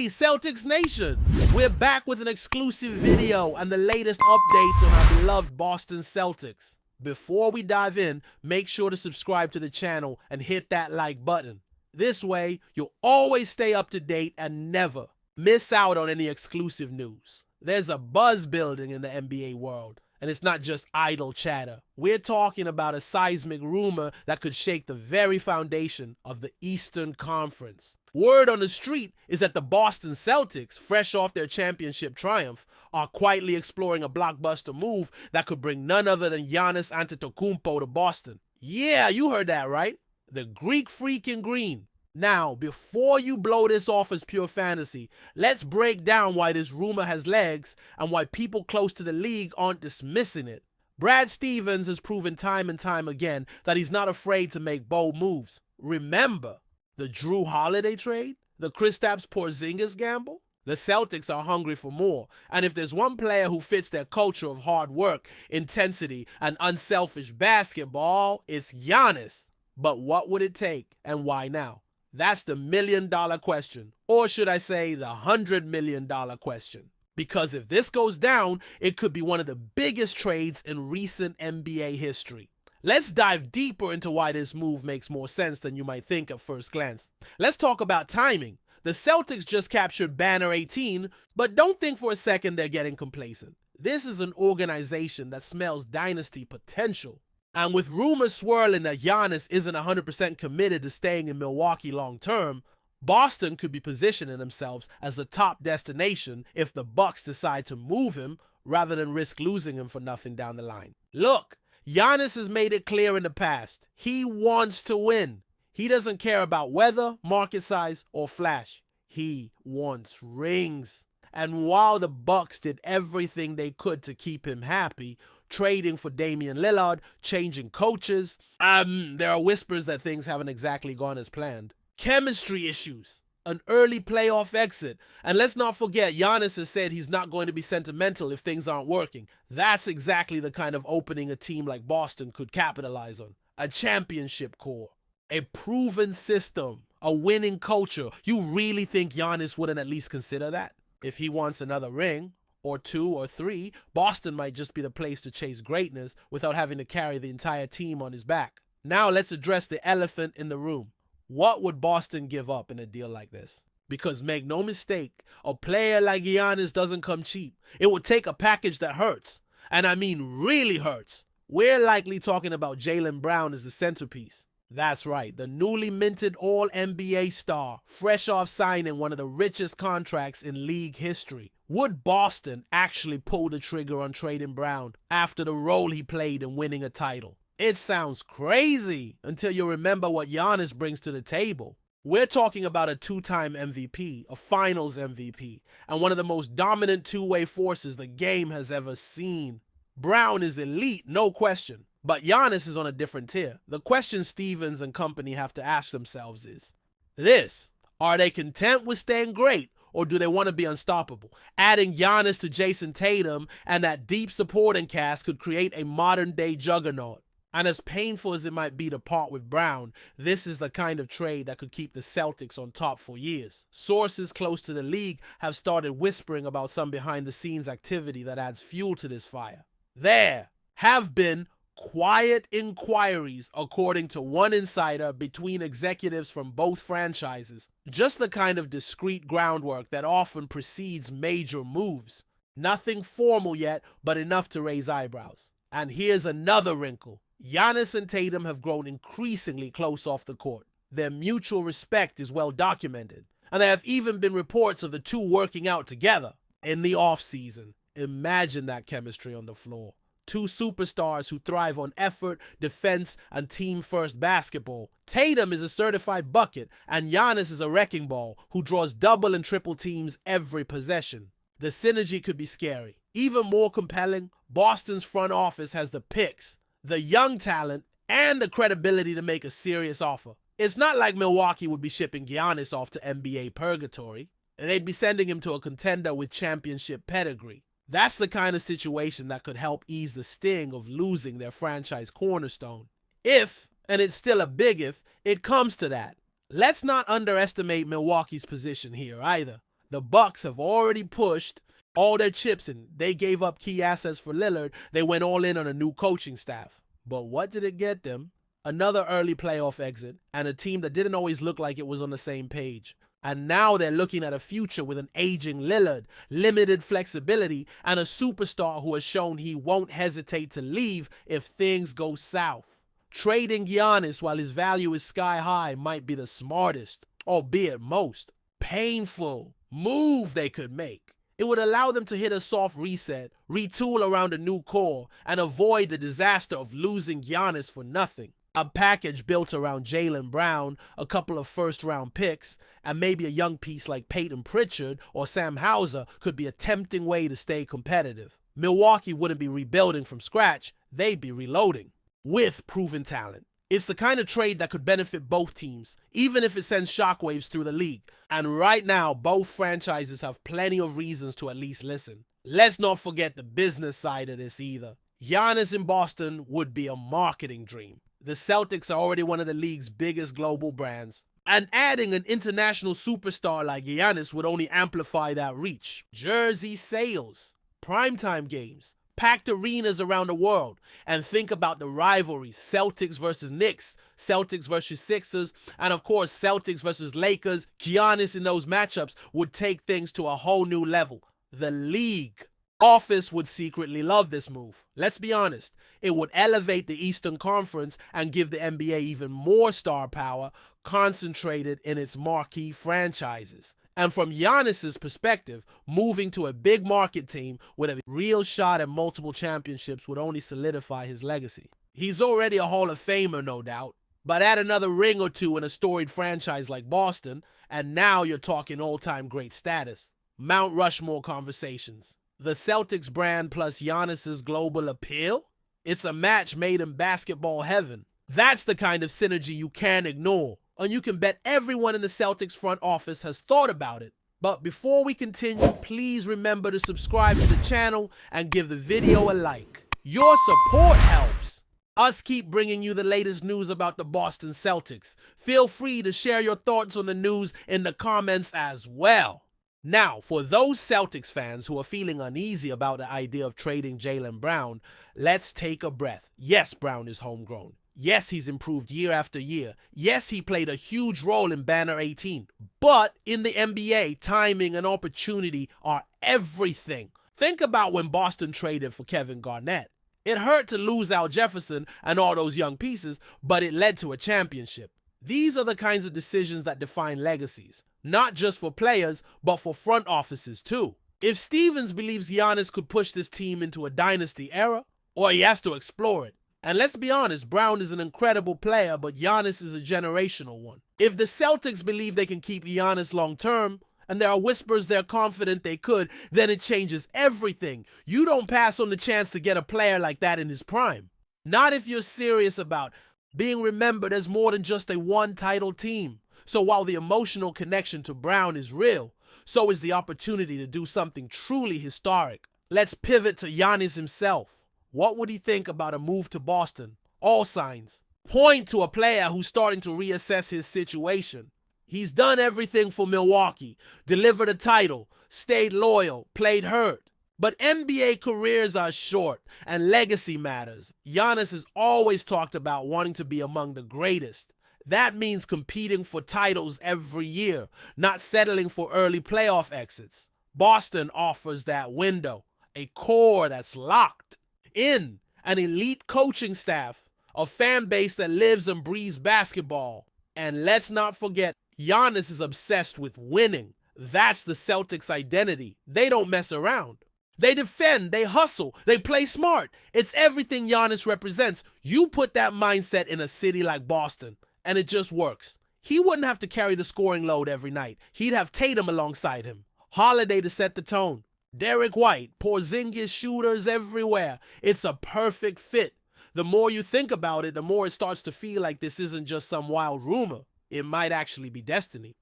Hey Celtics Nation! We're back with an exclusive video and the latest updates on our beloved Boston Celtics. Before we dive in, make sure to subscribe to the channel and hit that like button. This way, you'll always stay up to date and never miss out on any exclusive news. There's a buzz building in the NBA world, and it's not just idle chatter. We're talking about a seismic rumor that could shake the very foundation of the Eastern Conference. Word on the street is that the Boston Celtics, fresh off their championship triumph, are quietly exploring a blockbuster move that could bring none other than Giannis Antetokounmpo to Boston. Yeah, you heard that right. The Greek freak in green. Now, before you blow this off as pure fantasy, let's break down why this rumor has legs and why people close to the league aren't dismissing it. Brad Stevens has proven time and time again that he's not afraid to make bold moves. Remember, the Drew Holiday trade? The Kristaps Porzingis gamble? The Celtics are hungry for more, and if there's one player who fits their culture of hard work, intensity, and unselfish basketball, it's Giannis. But what would it take, and why now? That's the million-dollar question, or should I say the $100 million question. Because if this goes down, it could be one of the biggest trades in recent NBA history. Let's dive deeper into why this move makes more sense than you might think at first glance. Let's talk about timing. The Celtics just captured Banner 18, but don't think for a second they're getting complacent. This is an organization that smells dynasty potential. And with rumors swirling that Giannis isn't 100% committed to staying in Milwaukee long term, Boston could be positioning themselves as the top destination if the Bucks decide to move him rather than risk losing him for nothing down the line. Look, Giannis has made it clear in the past, he wants to win. He doesn't care about weather, market size, or flash. He wants rings. And while the Bucks did everything they could to keep him happy, trading for Damian Lillard, changing coaches, there are whispers that things haven't exactly gone as planned. Chemistry issues, an early playoff exit, and let's not forget Giannis has said he's not going to be sentimental if things aren't working. That's exactly the kind of opening a team like Boston could capitalize on. A championship core, a proven system, a winning culture. You really think Giannis wouldn't at least consider that? If he wants another ring, or 2 or 3, Boston might just be the place to chase greatness without having to carry the entire team on his back. Now let's address the elephant in the room. What would Boston give up in a deal like this? Because make no mistake, a player like Giannis doesn't come cheap. It would take a package that hurts. And I mean really hurts. We're likely talking about Jaylen Brown as the centerpiece. That's right, the newly minted All-NBA star, fresh off signing one of the richest contracts in league history. Would Boston actually pull the trigger on trading Brown after the role he played in winning a title? It sounds crazy until you remember what Giannis brings to the table. We're talking about a 2-time MVP, a finals MVP, and one of the most dominant two-way forces the game has ever seen. Brown is elite, no question. But Giannis is on a different tier. The question Stevens and company have to ask themselves is this: are they content with staying great, or do they want to be unstoppable? Adding Giannis to Jason Tatum and that deep supporting cast could create a modern-day juggernaut. And as painful as it might be to part with Brown, this is the kind of trade that could keep the Celtics on top for years. Sources close to the league have started whispering about some behind-the-scenes activity that adds fuel to this fire. There have been quiet inquiries, according to one insider, between executives from both franchises. Just the kind of discreet groundwork that often precedes major moves. Nothing formal yet, but enough to raise eyebrows. And here's another wrinkle. Giannis and Tatum have grown increasingly close off the court. Their mutual respect is well documented. And there have even been reports of the two working out together in the offseason. Imagine that chemistry on the floor. Two superstars who thrive on effort, defense, and team-first basketball. Tatum is a certified bucket, and Giannis is a wrecking ball who draws double and triple teams every possession. The synergy could be scary. Even more compelling, Boston's front office has the picks, the young talent, and the credibility to make a serious offer. It's not like Milwaukee would be shipping Giannis off to NBA purgatory, and they'd be sending him to a contender with championship pedigree. That's the kind of situation that could help ease the sting of losing their franchise cornerstone. If, and it's still a big if, it comes to that. Let's not underestimate Milwaukee's position here either. The Bucks have already pushed all their chips and they gave up key assets for Lillard. They went all in on a new coaching staff. But what did it get them? Another early playoff exit and a team that didn't always look like it was on the same page. And now they're looking at a future with an aging Lillard, limited flexibility, and a superstar who has shown he won't hesitate to leave if things go south. Trading Giannis while his value is sky high might be the smartest, albeit most painful move they could make. It would allow them to hit a soft reset, retool around a new core, and avoid the disaster of losing Giannis for nothing. A package built around Jaylen Brown, a couple of first-round picks, and maybe a young piece like Peyton Pritchard or Sam Hauser could be a tempting way to stay competitive. Milwaukee wouldn't be rebuilding from scratch, they'd be reloading with proven talent. It's the kind of trade that could benefit both teams, even if it sends shockwaves through the league. And right now, both franchises have plenty of reasons to at least listen. Let's not forget the business side of this either. Giannis in Boston would be a marketing dream. The Celtics are already one of the league's biggest global brands, and adding an international superstar like Giannis would only amplify that reach. Jersey sales, primetime games, packed arenas around the world, and think about the rivalries: Celtics versus Knicks, Celtics versus Sixers, and of course Celtics versus Lakers. Giannis in those matchups would take things to a whole new level. The league office would secretly love this move. Let's be honest, it would elevate the Eastern Conference and give the NBA even more star power concentrated in its marquee franchises. And from Giannis's perspective, moving to a big market team with a real shot at multiple championships would only solidify his legacy. He's already a Hall of Famer, no doubt, but add another ring or two in a storied franchise like Boston, and now you're talking all-time great status. Mount Rushmore conversations. The Celtics brand plus Giannis's global appeal? It's a match made in basketball heaven. That's the kind of synergy you can't ignore. And you can bet everyone in the Celtics front office has thought about it. But before we continue, please remember to subscribe to the channel and give the video a like. Your support helps us keep bringing you the latest news about the Boston Celtics. Feel free to share your thoughts on the news in the comments as well. Now, for those Celtics fans who are feeling uneasy about the idea of trading Jaylen Brown, let's take a breath. Yes, Brown is homegrown. Yes, he's improved year after year. Yes, he played a huge role in Banner 18. But in the NBA, timing and opportunity are everything. Think about when Boston traded for Kevin Garnett. It hurt to lose Al Jefferson and all those young pieces, but it led to a championship. These are the kinds of decisions that define legacies. Not just for players, but for front offices too. If Stevens believes Giannis could push this team into a dynasty era, or he has to explore it. And let's be honest, Brown is an incredible player, but Giannis is a generational one. If the Celtics believe they can keep Giannis long term, and there are whispers they're confident they could, then it changes everything. You don't pass on the chance to get a player like that in his prime. Not if you're serious about being remembered as more than just a one-title team. So while the emotional connection to Brown is real, so is the opportunity to do something truly historic. Let's pivot to Giannis himself. What would he think about a move to Boston? All signs point to a player who's starting to reassess his situation. He's done everything for Milwaukee, delivered a title, stayed loyal, played hurt. But NBA careers are short and legacy matters. Giannis has always talked about wanting to be among the greatest. That means competing for titles every year, not settling for early playoff exits. Boston offers that window, a core that's locked in, an elite coaching staff, a fan base that lives and breathes basketball. And let's not forget, Giannis is obsessed with winning. That's the Celtics' identity. They don't mess around. They defend, they hustle, they play smart. It's everything Giannis represents. You put that mindset in a city like Boston, and it just works. He wouldn't have to carry the scoring load every night. He'd have Tatum alongside him, Holiday to set the tone, Derek White, Porzingis, shooters everywhere. It's a perfect fit. The more you think about it, the more it starts to feel like this isn't just some wild rumor. It might actually be destiny.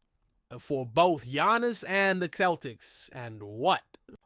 For both Giannis and the Celtics. And what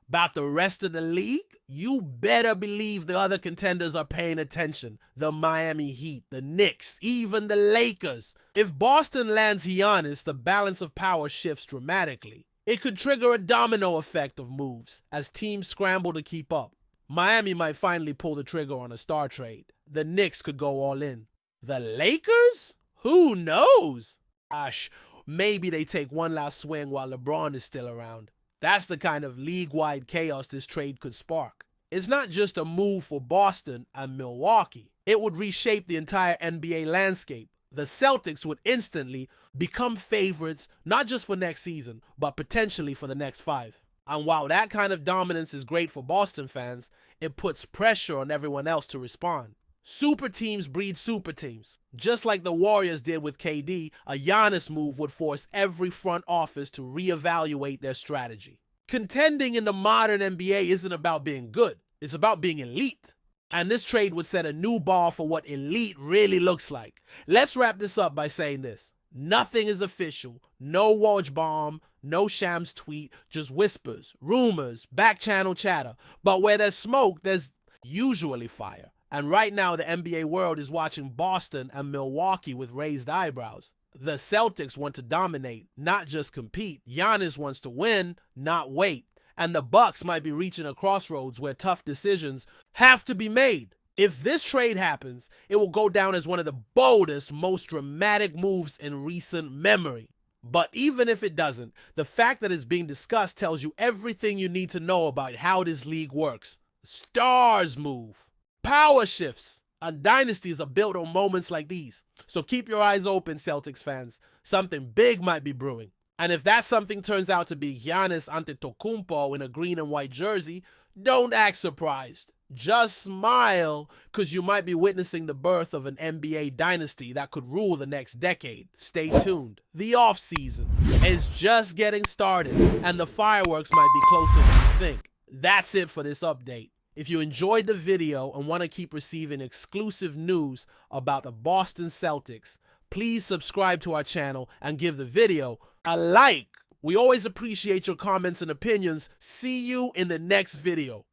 about the rest of the league? You better believe the other contenders are paying attention. The Miami Heat, the Knicks, even the Lakers. If Boston lands Giannis, the balance of power shifts dramatically. It could trigger a domino effect of moves as teams scramble to keep up. Miami might finally pull the trigger on a star trade. The Knicks could go all in. The Lakers? Who knows? Gosh, maybe they take one last swing while LeBron is still around. That's the kind of league-wide chaos this trade could spark. It's not just a move for Boston and Milwaukee. It would reshape the entire NBA landscape. The Celtics would instantly become favorites, not just for next season, but potentially for the next 5. And while that kind of dominance is great for Boston fans, it puts pressure on everyone else to respond. Super teams breed super teams. Just like the Warriors did with KD, a Giannis move would force every front office to reevaluate their strategy. Contending in the modern NBA isn't about being good, it's about being elite. And this trade would set a new bar for what elite really looks like. Let's wrap this up by saying this. Nothing is official. No Woj bomb, no Shams tweet, just whispers, rumors, back channel chatter. But where there's smoke, there's usually fire. And right now, the NBA world is watching Boston and Milwaukee with raised eyebrows. The Celtics want to dominate, not just compete. Giannis wants to win, not wait. And the Bucks might be reaching a crossroads where tough decisions have to be made. If this trade happens, it will go down as one of the boldest, most dramatic moves in recent memory. But even if it doesn't, the fact that it's being discussed tells you everything you need to know about how this league works. Stars move. Power shifts and dynasties are built on moments like these. So keep your eyes open, Celtics fans. Something big might be brewing. And if that something turns out to be Giannis Antetokounmpo in a green and white jersey, don't act surprised. Just smile, because you might be witnessing the birth of an NBA dynasty that could rule the next decade. Stay tuned. The offseason is just getting started, and the fireworks might be closer than you think. That's it for this update. If you enjoyed the video and want to keep receiving exclusive news about the Boston Celtics, please subscribe to our channel and give the video a like. We always appreciate your comments and opinions. See you in the next video.